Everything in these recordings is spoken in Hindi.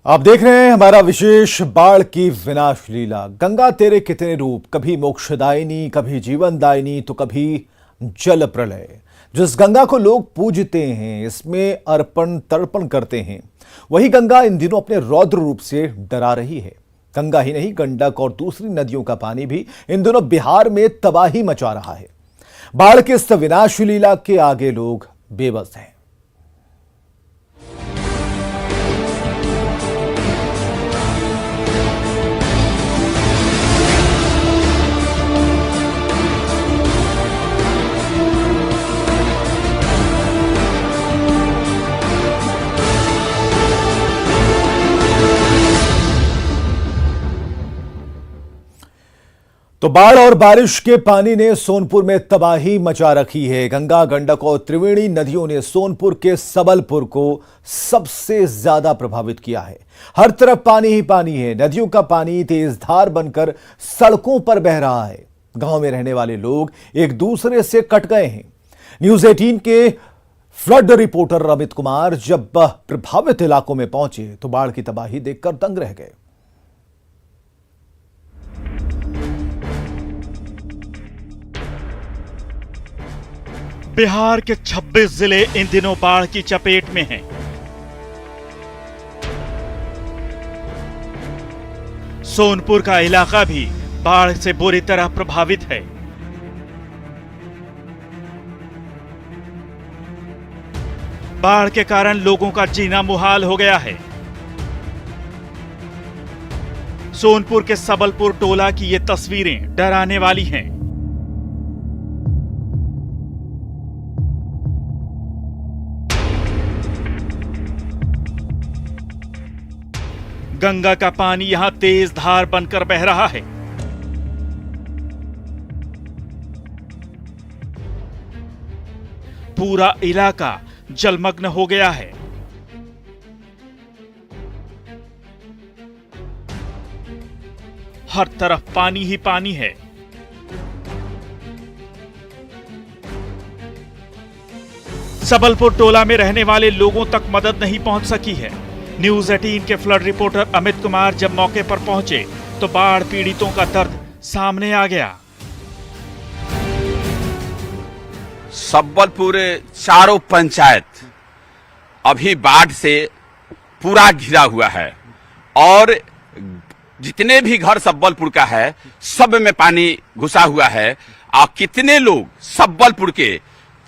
आप देख रहे हैं हमारा विशेष बाढ़ की विनाश लीला। गंगा तेरे कितने रूप, कभी मोक्षदायिनी, कभी जीवनदायिनी तो कभी जल प्रलय। जिस गंगा को लोग पूजते हैं, इसमें अर्पण तर्पण करते हैं, वही गंगा इन दिनों अपने रौद्र रूप से डरा रही है। गंगा ही नहीं, गंडक और दूसरी नदियों का पानी भी इन दिनों बिहार में तबाही मचा रहा है। बाढ़ की इस विनाश लीला के आगे लोग बेबस हैं। तो बाढ़ और बारिश के पानी ने सोनपुर में तबाही मचा रखी है। गंगा, गंडक और त्रिवेणी नदियों ने सोनपुर के सबलपुर को सबसे ज्यादा प्रभावित किया है। हर तरफ पानी ही पानी है। नदियों का पानी तेज धार बनकर सड़कों पर बह रहा है। गांव में रहने वाले लोग एक दूसरे से कट गए हैं। न्यूज 18 के फ्लड रिपोर्टर अमित कुमार जब प्रभावित इलाकों में पहुंचे तो बाढ़ की तबाही देखकर दंग रह गए। बिहार के 26 जिले इन दिनों बाढ़ की चपेट में हैं। सोनपुर का इलाका भी बाढ़ से बुरी तरह प्रभावित है। बाढ़ के कारण लोगों का जीना मुहाल हो गया है। सोनपुर के सबलपुर टोला की ये तस्वीरें डराने वाली हैं। गंगा का पानी यहां तेज धार बनकर बह रहा है। पूरा इलाका जलमग्न हो गया है। हर तरफ पानी ही पानी है। सबलपुर टोला में रहने वाले लोगों तक मदद नहीं पहुंच सकी है। न्यूज 18 के फ्लड रिपोर्टर अमित कुमार जब मौके पर पहुंचे तो बाढ़ पीड़ितों का दर्द सामने आ गया। सबलपुर चारों पंचायत अभी बाढ़ से पूरा घिरा हुआ है और जितने भी घर सबलपुर का है सब में पानी घुसा हुआ है। और कितने लोग सबलपुर के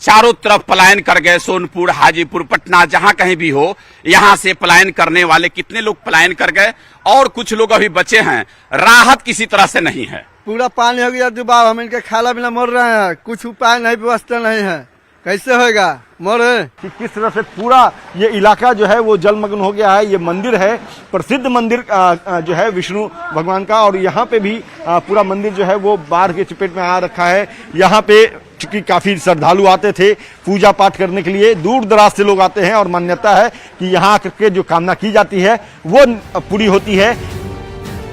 चारों तरफ पलायन कर गए। सोनपुर, हाजीपुर, पटना, जहां कहीं भी हो, यहां से पलायन करने वाले कितने लोग पलायन कर गए और कुछ लोग अभी बचे हैं। राहत किसी तरह से नहीं है। पूरा पानी हो गया डुबाव, हम इनके खाना बिना मर रहे हैं। कुछ उपाय नहीं, व्यवस्था नहीं है, कैसे होगा? मरे किस तरह से पूरा ये इलाका जो है वो जलमग्न हो गया है। ये मंदिर है, प्रसिद्ध मंदिर जो है विष्णु भगवान का, और यहाँ पे भी पूरा मंदिर जो है वो बाढ़ के चपेट में आ रखा है। यहाँ पे चूंकि काफी श्रद्धालु आते थे पूजा पाठ करने के लिए, दूर दराज से लोग आते हैं और मान्यता है कि यहाँ आकर के जो कामना की जाती है वो पूरी होती है।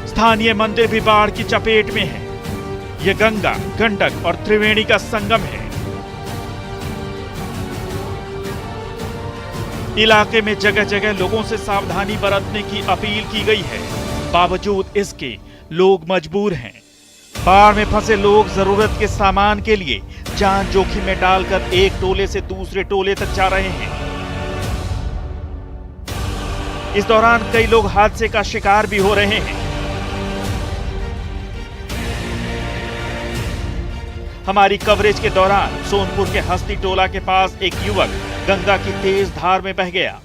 स्थानीय मंदिर भी बाढ़ की चपेट में है। ये गंगा, गंडक और त्रिवेणी का संगम है। इलाके में जगह जगह लोगों से सावधानी बरतने की अपील की गई है। बावजूद इसके लोग मजबूर हैं। बाढ़ में फंसे लोग जरूरत के सामान के लिए जान जोखिम में डालकर एक टोले से दूसरे टोले तक जा रहे हैं। इस दौरान कई लोग हादसे का शिकार भी हो रहे हैं। हमारी कवरेज के दौरान सोनपुर के हस्ती टोला के पास एक युवक गंगा की तेज धार में बह गया।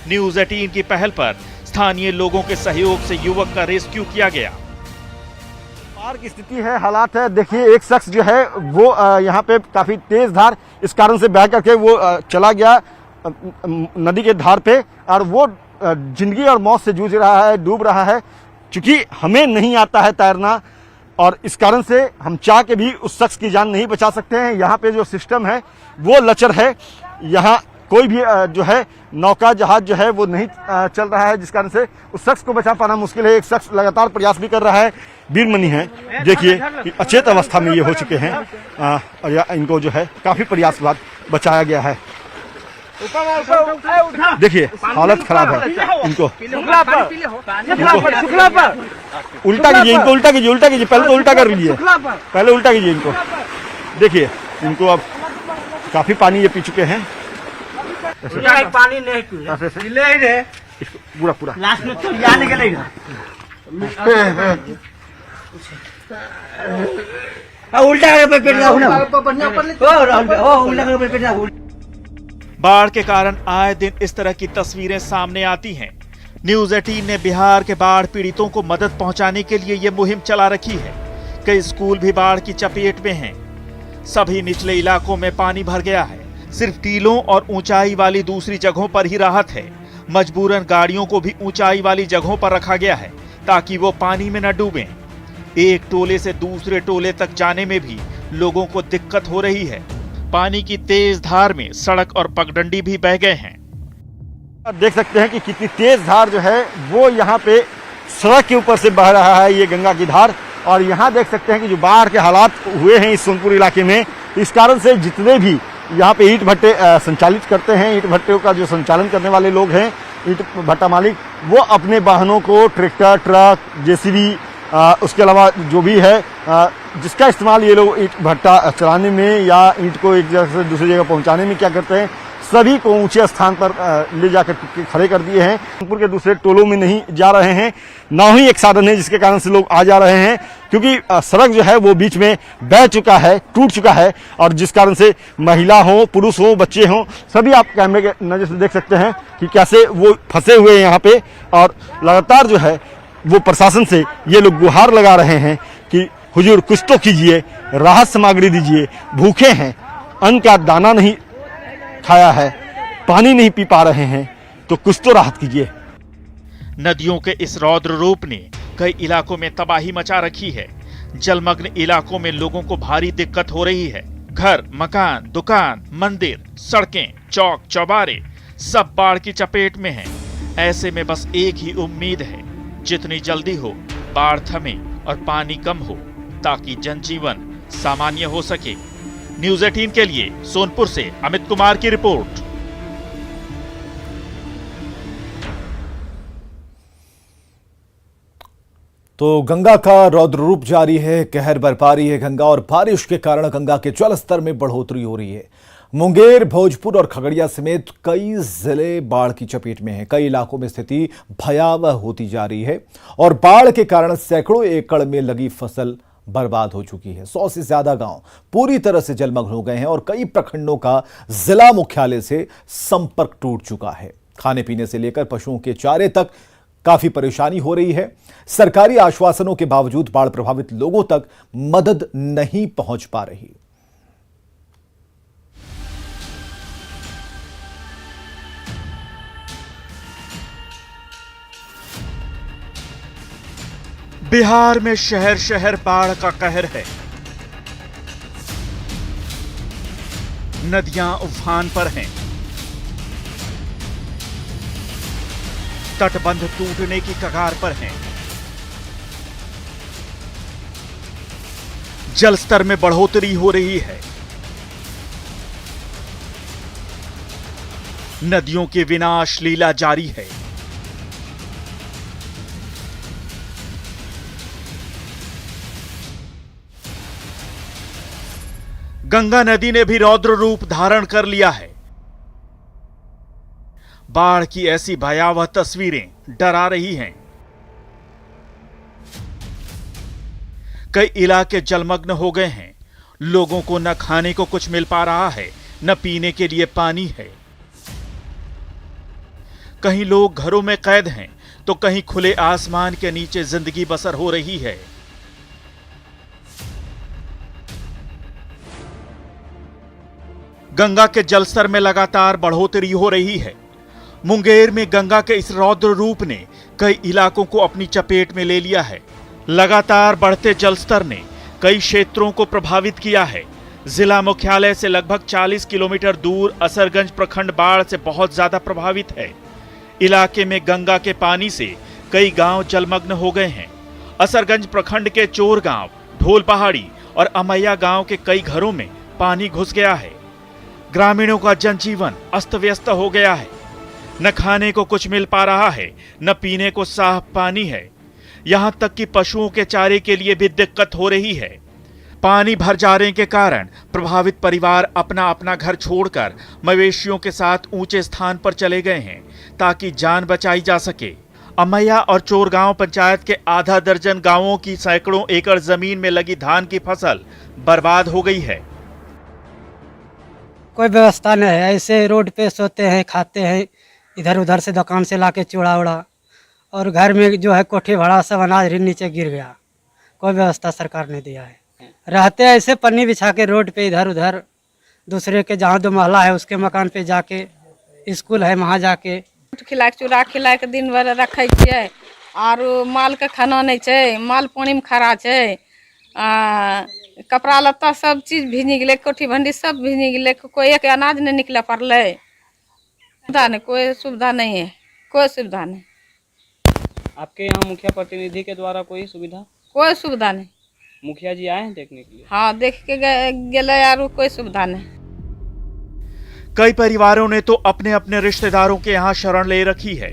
न्यूज 18 की पहल पर स्थानीय लोगों के सहयोग से युवक का रेस्क्यू किया गया। बाढ़ की स्थिति है, हालात है। देखिए, एक शख्स जो है वो यहाँ पे काफी तेज धार इस कारण से बह करके वो चला गया नदी के धार पे, और वो जिंदगी और मौत से जूझ रहा है, डूब रहा है। क्योंकि हमें नहीं आता है तैरना और इस कारण से हम चाह के भी उस शख्स की जान नहीं बचा सकते हैं। यहाँ पे जो सिस्टम है वो लचर है। यहाँ कोई भी जो है नौका जहाज जो है वो नहीं चल रहा है, जिस कारण से उस शख्स को बचा पाना मुश्किल है। एक शख्स लगातार प्रयास भी कर रहा है। वीरमणि है, देखिए अचेत अवस्था में ये हो चुके हैं और इनको जो है काफी प्रयास के बाद बचाया गया है। देखिए हालत खराब है इनको। उल्टा कीजिए इनको, उल्टा कीजिए, उल्टा कीजिए, पहले तो उल्टा कर लीजिए, पहले उल्टा कीजिए इनको। देखिए इनको अब काफी पानी ये पी चुके हैं। पानी नहीं पूरा पूरा लास्ट में तो जाने के लिए उल्टा करके पेट बाढ़ के कारण आए दिन इस तरह की तस्वीरें सामने आती हैं। न्यूज 18 ने बिहार के बाढ़ पीड़ितों को मदद पहुंचाने के लिए ये मुहिम चला रखी है। कई स्कूल भी बाढ़ की चपेट में हैं। सभी निचले इलाकों में पानी भर गया है। सिर्फ टीलों और ऊंचाई वाली दूसरी जगहों पर ही राहत है। मजबूरन गाड़ियों को भी ऊंचाई वाली जगहों पर रखा गया है ताकि वो पानी में न डूबें। एक टोले से दूसरे टोले तक जाने में भी लोगों को दिक्कत हो रही है। पानी की तेज धार में सड़क और पगडंडी भी बह गए हैं। आप देख सकते हैं कि कितनी तेज धार जो है वो यहाँ पे सड़क के ऊपर से बह रहा है ये गंगा की धार। और यहाँ देख सकते हैं कि जो बाढ़ के हालात हुए हैं इस सोनपुर इलाके में, इस कारण से जितने भी यहाँ पे ईंट भट्टे संचालित करते हैं, ईंट भट्टे का जो संचालन करने वाले लोग हैं, ईंट भट्टा मालिक, वो अपने वाहनों को ट्रैक्टर, ट्रक, जेसीबी, उसके अलावा जो भी है जिसका इस्तेमाल ये लोग ईंट भट्टा चलाने में या ईंट को एक जगह से दूसरी जगह पहुंचाने में क्या करते हैं, सभी को ऊंचे स्थान पर ले जाकर खड़े कर दिए हैं। सोनपुर के दूसरे टोलों में नहीं जा रहे हैं, ना ही एक साधन है जिसके कारण से लोग आ जा रहे हैं, क्योंकि सड़क जो है वो बीच में बह चुका है, टूट चुका है। और जिस कारण से महिला हो, पुरुष हो, बच्चे हों, सभी आप कैमरे के नजर से देख सकते हैं कि कैसे वो फंसे हुए हैं यहाँ पे। और लगातार जो है वो प्रशासन से ये लोग गुहार लगा रहे हैं कि हुजूर कुछ तो कीजिए, राहत सामग्री दीजिए, भूखे हैं, अन्न का दाना नहीं खाया है, पानी नहीं पी पा रहे हैं, तो कुछ तो राहत कीजिए। नदियों के इस रौद्र रूप ने कई इलाकों में तबाही मचा रखी है। जलमग्न इलाकों में लोगों को भारी दिक्कत हो रही है। घर, मकान, दुकान, मंदिर, सड़कें, चौक चौबारे सब बाढ़ की चपेट में हैं। ऐसे में बस एक ही उम्मीद है, जितनी जल्दी हो बाढ़ थमे और पानी कम हो ताकि जनजीवन सामान्य हो सके। न्यूज 18 के लिए सोनपुर से अमित कुमार की रिपोर्ट। तो गंगा का रौद्र रूप जारी है, कहर बरपा रही है गंगा और बारिश के कारण गंगा के जल स्तर में बढ़ोतरी हो रही है। मुंगेर, भोजपुर और खगड़िया समेत कई जिले बाढ़ की चपेट में हैं। कई इलाकों में स्थिति भयावह होती जा रही है और बाढ़ के कारण सैकड़ों एकड़ में लगी फसल बर्बाद हो चुकी है। 100 से ज्यादा गांव पूरी तरह से जलमग्न हो गए हैं और कई प्रखंडों का जिला मुख्यालय से संपर्क टूट चुका है। खाने पीने से लेकर पशुओं के चारे तक काफी परेशानी हो रही है। सरकारी आश्वासनों के बावजूद बाढ़ प्रभावित लोगों तक मदद नहीं पहुंच पा रही। बिहार में शहर शहर बाढ़ का कहर है। नदियां उफान पर हैं। तटबंध टूटने की कगार पर हैं। जल स्तर में बढ़ोतरी हो रही है। नदियों की विनाश लीला जारी है। गंगा नदी ने भी रौद्र रूप धारण कर लिया है। बाढ़ की ऐसी भयावह तस्वीरें डरा रही हैं। कई इलाके जलमग्न हो गए हैं। लोगों को न खाने को कुछ मिल पा रहा है, न पीने के लिए पानी है। कहीं लोग घरों में कैद हैं, तो कहीं खुले आसमान के नीचे जिंदगी बसर हो रही है। गंगा के जलस्तर में लगातार बढ़ोतरी हो रही है। मुंगेर में गंगा के इस रौद्र रूप ने कई इलाकों को अपनी चपेट में ले लिया है। लगातार बढ़ते जलस्तर ने कई क्षेत्रों को प्रभावित किया है। जिला मुख्यालय से लगभग 40 किलोमीटर दूर असरगंज प्रखंड बाढ़ से बहुत ज्यादा प्रभावित है। इलाके में गंगा के पानी से कई गांव जलमग्न हो गए हैं। असरगंज प्रखंड के चोर गांव, ढोल पहाड़ी और अमैया गांव के कई घरों में पानी घुस गया है। ग्रामीणों का जनजीवन अस्त व्यस्त हो गया है। न खाने को कुछ मिल पा रहा है, न पीने को साफ पानी है। यहां तक कि पशुओं के चारे के लिए भी दिक्कत हो रही है। पानी भर जाने के कारण प्रभावित परिवार अपना अपना घर छोड़कर मवेशियों के साथ ऊंचे स्थान पर चले गए हैं ताकि जान बचाई जा सके। अमैया और चोरगांव पंचायत के आधा दर्जन गांवों की सैकड़ों एकड़ जमीन में लगी धान की फसल बर्बाद हो गई है। कोई व्यवस्था नहीं है, ऐसे रोड पे सोते हैं, खाते हैं, इधर उधर से दुकान से लाके चूड़ा उड़ा, और घर में जो है कोठी भाड़ा सब अनाज नीचे गिर गया। कोई व्यवस्था सरकार ने दिया है। रहते ऐसे पन्नी बिछा के रोड पे इधर उधर, दूसरे के जहाँ 2 महला है उसके मकान पे जाके, स्कूल है वहाँ जाके खिला के चूड़ा खिला के दिन भर रखे छियै। और माल के खाना नहीं छै, माल पानी में खड़ा छै। कपड़ा लत्ता सब चीज भीज गेलै, कोठी भंडी सब भीज गेलै, कोई एक अनाज नहीं निकले पड़लै। सुविधा नहीं, कोई सुविधा नहीं है, कोई सुविधा नहीं। आपके यहाँ मुखिया प्रतिनिधि के द्वारा कोई सुविधा? कोई सुविधा नहीं। मुखिया जी आए हैं देखने के लिए? हाँ, देख के गेले यार, कोई सुविधा नहीं। कई परिवारों ने तो अपने अपने रिश्तेदारों के यहाँ शरण ले रखी है,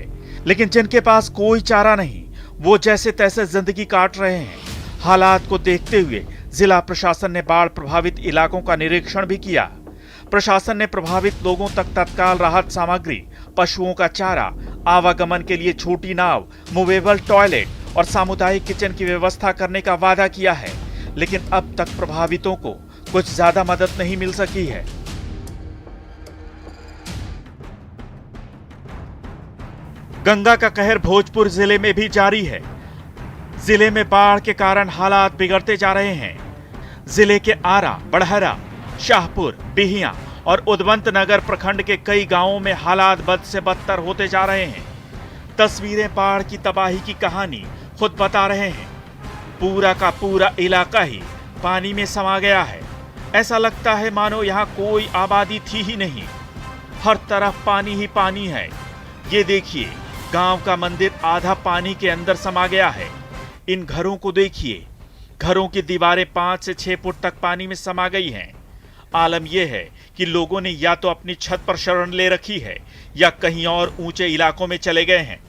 लेकिन जिनके पास कोई चारा नहीं, वो जैसे तैसे जिंदगी काट रहे हैं। हालात को देखते हुए जिला प्रशासन ने बाढ़ प्रभावित इलाकों का निरीक्षण भी किया। प्रशासन ने प्रभावित लोगों तक तत्काल राहत सामग्री, पशुओं का चारा, आवागमन के लिए छोटी नाव, मूवेबल टॉयलेट और सामुदायिक किचन की व्यवस्था करने का वादा किया है, लेकिन अब तक प्रभावितों को कुछ ज्यादा मदद नहीं मिल सकी है। गंगा का कहर भोजपुर जिले में भी जारी है। जिले में बाढ़ के कारण हालात बिगड़ते जा रहे हैं। जिले के आरा, बड़हरा, शाहपुर, बिहिया और उदवंत नगर प्रखंड के कई गांवों में हालात बद से बदतर होते जा रहे हैं। तस्वीरें बाढ़ की तबाही की कहानी खुद बता रहे हैं। पूरा का पूरा इलाका ही पानी में समा गया है। ऐसा लगता है मानो यहाँ कोई आबादी थी ही नहीं। हर तरफ पानी ही पानी है। ये देखिए, गांव का मंदिर आधा पानी के अंदर समा गया है। इन घरों को देखिए, घरों की दीवारें 5 से 6 फुट तक पानी में समा गई हैं। आलम यह है कि लोगों ने या तो अपनी छत पर शरण ले रखी है या कहीं और ऊंचे इलाकों में चले गए हैं।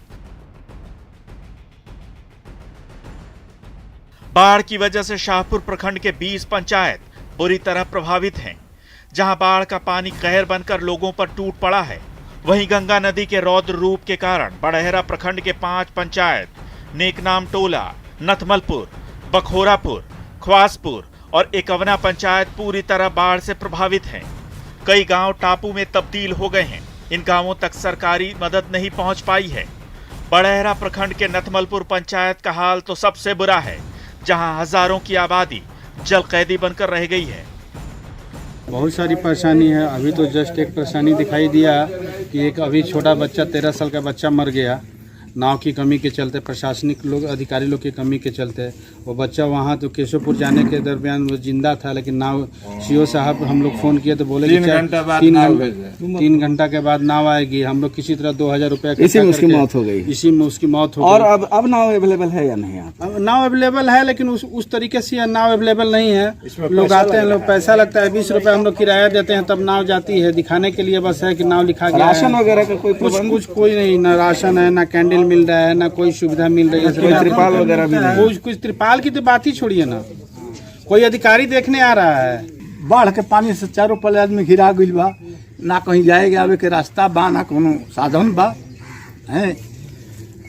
बाढ़ की वजह से शाहपुर प्रखंड के 20 पंचायत बुरी तरह प्रभावित हैं, जहां बाढ़ का पानी कहर बनकर लोगों पर टूट पड़ा है। वहीं गंगा नदी के रौद्र रूप के कारण बड़हरा प्रखंड के 5 पंचायत, नेकनाम टोला, नथमलपुर, बखोरापुर, ख्वासपुर और एकवना पंचायत पूरी तरह बाढ़ से प्रभावित हैं। कई गांव टापू में तब्दील हो गए हैं। इन गांवों तक सरकारी मदद नहीं पहुंच पाई है। बड़हरा प्रखंड के नथमलपुर पंचायत का हाल तो सबसे बुरा है, जहां हजारों की आबादी जल कैदी बनकर रह गई है। बहुत सारी परेशानी है। अभी तो जस्ट एक परेशानी दिखाई दिया कि एक अभी छोटा बच्चा 13 साल का बच्चा मर गया, नाव की कमी के चलते, प्रशासनिक लोग, अधिकारी लोग की कमी के चलते। वो बच्चा वहाँ तो केशवपुर जाने के दरमियान वो जिंदा था, लेकिन नाव सीओ साहब हम लोग फ़ोन किए तो बोले कि 3 घंटा के बाद नाव आएगी। हम लोग किसी तरह 2000 रुपया इसी में उसकी मौत हो गई। इसी में उसकी मौत हो गई। और अब नाव अवेलेबल है या नहीं? अब नाव अवेलेबल है, लेकिन उस तरीके से नाव अवेलेबल नहीं है। लोग आते हैं, लोग पैसा लगता है, 20 रुपये हम लोग किराया देते हैं, तब नाव जाती है। दिखाने के लिए बस है कि नाव लिखा गया है। राशन वगैरह का कोई कुछ कोई नहीं, ना राशन है, ना कैंडल मिल रहा है, ना कोई सुविधा मिल रही है। कोई त्रिपाल वगैरह भी नहीं? कुछ त्रिपाल की तो बात ही छोड़िए ना, कोई अधिकारी देखने आ रहा है। बाढ़ के पानी से चारों पल्ले आदमी घिरा गइल बा, ना कहीं जाए आवे के रास्ता बा, ना कोनो साधन बा है।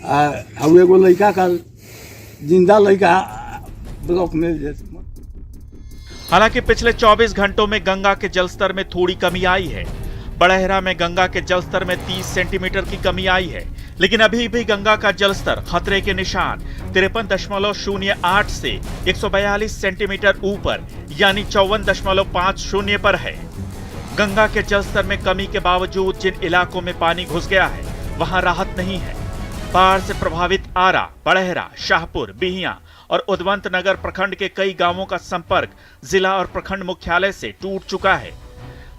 और एगो लड़का का जिंदा लड़का ब्लॉक में। हालांकि पिछले 24 घंटों में गंगा के जलस्तर में थोड़ी कमी आई है। बड़हरा में गंगा के जलस्तर में 30 सेंटीमीटर की कमी आई है, लेकिन अभी भी गंगा का जलस्तर खतरे के निशान 53.08 से 142 सेंटीमीटर ऊपर यानी 54.50 पर है। गंगा के जलस्तर में कमी के बावजूद जिन इलाकों में पानी घुस गया है, वहां राहत नहीं है। बाढ़ से प्रभावित आरा, बड़हरा, शाहपुर, बिहिया और उदवंत नगर प्रखंड के कई गांवों का संपर्क जिला और प्रखंड मुख्यालय से टूट चुका है।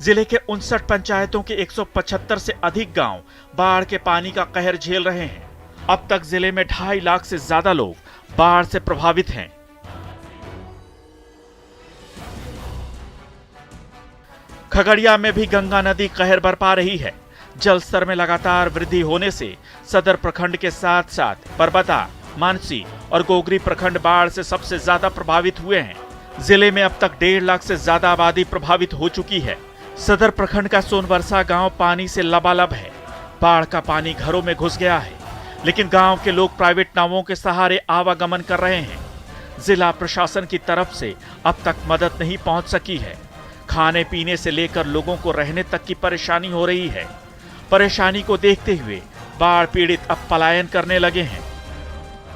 जिले के 59 पंचायतों के 175 से अधिक गांव बाढ़ के पानी का कहर झेल रहे हैं। अब तक जिले में 2.5 लाख से ज्यादा लोग बाढ़ से प्रभावित हैं। खगड़िया में भी गंगा नदी कहर बरपा रही है। जल स्तर में लगातार वृद्धि होने से सदर प्रखंड के साथ साथ परबता, मानसी और गोगरी प्रखंड बाढ़ से सबसे ज्यादा प्रभावित हुए हैं। जिले में अब तक 1.5 लाख से ज्यादा आबादी प्रभावित हो चुकी है। सदर प्रखंड का सोनबरसा गांव पानी से लबालब है। बाढ़ का पानी घरों में घुस गया है, लेकिन गांव के लोग प्राइवेट नावों के सहारे आवागमन कर रहे हैं। जिला प्रशासन की तरफ से अब तक मदद नहीं पहुंच सकी है। खाने पीने से लेकर लोगों को रहने तक की परेशानी हो रही है। परेशानी को देखते हुए बाढ़ पीड़ित अब पलायन करने लगे हैं।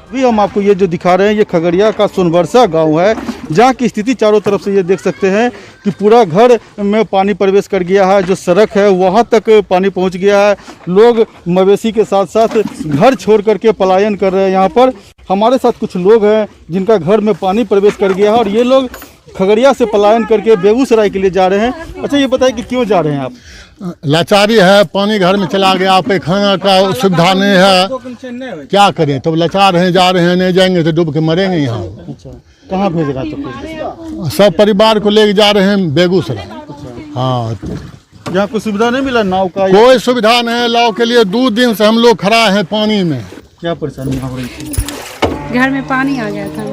अभी हम आपको ये जो दिखा रहे हैं, ये खगड़िया का सोनबरसा गांव है, जहां की स्थिति चारों तरफ से ये देख सकते हैं कि पूरा घर में पानी प्रवेश कर गया है। जो सड़क है वहां तक पानी पहुंच गया है। लोग मवेशी के साथ साथ घर छोड़ करके पलायन कर रहे हैं। यहाँ पर हमारे साथ कुछ लोग हैं जिनका घर में पानी प्रवेश कर गया है और ये लोग खगड़िया से पलायन करके बेगूसराय के लिए जा रहे हैं। अच्छा, ये बताइए कि क्यों जा रहे हैं आप? लाचारी है, पानी घर में चला गया, पैखाना का सुविधा नहीं है, क्या करें? तो लाचार हैं, जा रहे हैं, नहीं जाएंगे तो डूब के मरेंगे यहाँ। अच्छा, कहाँ भेज रहा तो? सब परिवार को लेके जा रहे हैं बेगूसराय। हाँ, यहाँ कोई सुविधा नहीं मिला नाव का? कोई सुविधा नहीं है। नाव के लिए 2 दिन से हम लोग खड़ा हैं पानी में। क्या परेशानी हो रही थी? घर में पानी आ गया था।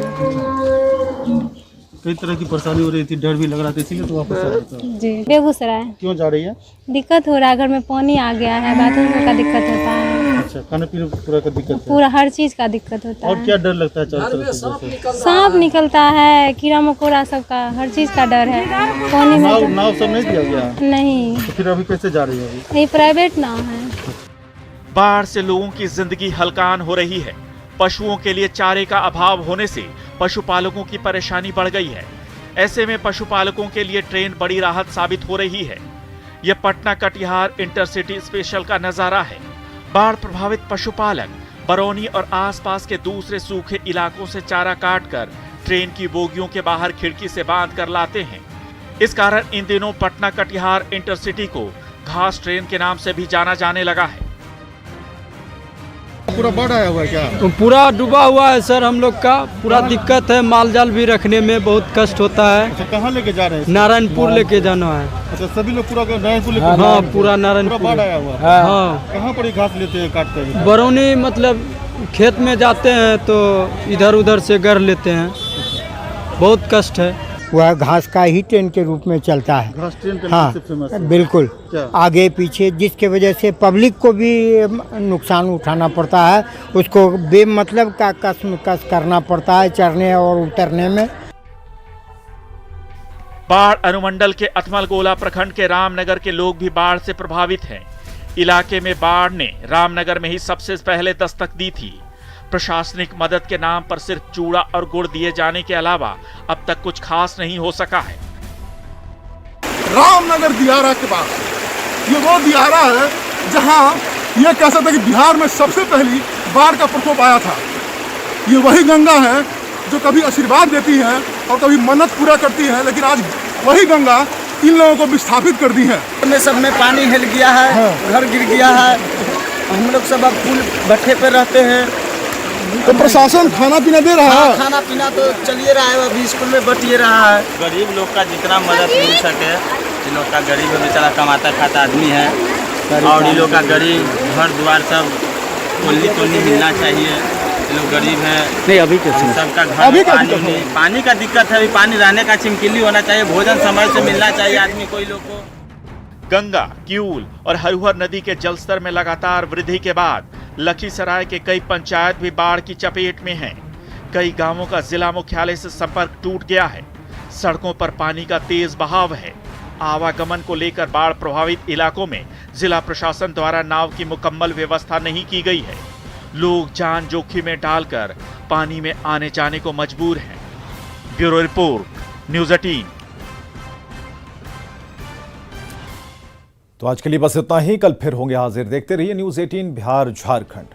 कई तरह की परेशानी हो रही थी, डर भी लग रहा था, इसीलिए तो वापस आ रहा था। जी, बेगूसराय। क्यों जा रही है? दिक्कत हो रहा है, घर में पानी आ गया है, बाथरूम का दिक्कत होता है। अच्छा, खाने पीने पूरा का दिक्कत है? पूरा हर चीज का दिक्कत होता है। और क्या डर लगता है चारों तरफ से? सांप निकलता है, कीड़ा मकोड़ा सबका, हर चीज का डर है। पानी में नाव सब नहीं दिया गया? नहीं। तो फिर अभी कैसे जा रही है? अभी ये प्राइवेट नाव है। बाढ़ से लोगों की जिंदगी हलकान हो रही है। पशुओं के लिए चारे का अभाव होने से पशुपालकों की परेशानी बढ़ गई है। ऐसे में पशुपालकों के लिए ट्रेन बड़ी राहत साबित हो रही है। यह पटना कटिहार इंटरसिटी स्पेशल का नजारा है। बाढ़ प्रभावित पशुपालक बरौनी और आसपास के दूसरे सूखे इलाकों से चारा काटकर ट्रेन की बोगियों के बाहर खिड़की से बांध कर लाते हैं। इस कारण इन दिनों पटना कटिहार इंटरसिटी को घास ट्रेन के नाम से भी जाना जाने लगा है। पूरा बाढ़ आया हुआ है क्या? तो पूरा डूबा हुआ है सर, हम लोग का पूरा दिक्कत है। माल जाल भी रखने में बहुत कष्ट होता है। अच्छा, कहाँ लेके जा रहे हैं? नारायणपुर लेके जाना है। अच्छा, सभी लोग पूरा नारायणपुर लेके? हाँ, पूरा नारायणपुर। बाढ़ आया हुआ है। हाँ। कहाँ पर घास लेते हैं काट कर? बरौनी मतलब खेत में जाते हैं तो इधर उधर से गर लेते हैं, बहुत कष्ट है। वह घास का ही ट्रेन के रूप में चलता है। घास ट्रेन के हाँ, से फेमस है। बिल्कुल। क्या? आगे पीछे, जिसके वजह से पब्लिक को भी नुकसान उठाना पड़ता है। उसको बेमतलब का कस करना पड़ता है चढ़ने और उतरने में। बाढ़ अनुमंडल के अथमलगोला प्रखंड के रामनगर के लोग भी बाढ़ से प्रभावित हैं। इलाके में बाढ़ ने रामनगर में ही सबसे पहले दस्तक दी थी। प्रशासनिक मदद के नाम पर सिर्फ चूड़ा और गुड़ दिए जाने के अलावा अब तक कुछ खास नहीं हो सका है। रामनगर दियारा के पास ये वो दियारा है जहां ये कह सकते हैं कि बिहार में सबसे पहली बाढ़ का प्रकोप आया था। ये वही गंगा है जो कभी आशीर्वाद देती है और कभी मन्नत पूरा करती है, लेकिन आज वही गंगा इन लोगों को विस्थापित कर दी है। सब में पानी हिल गया है, घर गिर गया है। हम लोग सब अब पुल भट्ठे पे रहते हैं। तो प्रशासन खाना पीना दे रहा है? खाना पीना तो चलिए रहा है, अभी स्कूल में बटिए रहा है। गरीब लोग का जितना मदद मिल सके, इन लोग का गरीब बेचारा कमाता खाता आदमी है, और इन लोग का गरीब घर द्वार सब कोल्ली मिलना चाहिए। इन लोग गरीब हैं। नहीं, अभी सबका घर में पानी का दिक्कत है। अभी पानी रहने का चिमकिली होना चाहिए, भोजन समय से मिलना चाहिए आदमी कोई लोग को। गंगा, किऊल और हरिहर नदी के जलस्तर में लगातार वृद्धि के बाद लखीसराय के कई पंचायत भी बाढ़ की चपेट में हैं। कई गांवों का जिला मुख्यालय से संपर्क टूट गया है। सड़कों पर पानी का तेज बहाव है। आवागमन को लेकर बाढ़ प्रभावित इलाकों में जिला प्रशासन द्वारा नाव की मुकम्मल व्यवस्था नहीं की गई है। लोग जान जोखिम में डालकर पानी में आने जाने को मजबूर हैं। Bureau report, news 18। तो आज के लिए बस इतना ही। कल फिर होंगे हाजिर। देखते रहिए न्यूज़ 18 बिहार झारखंड।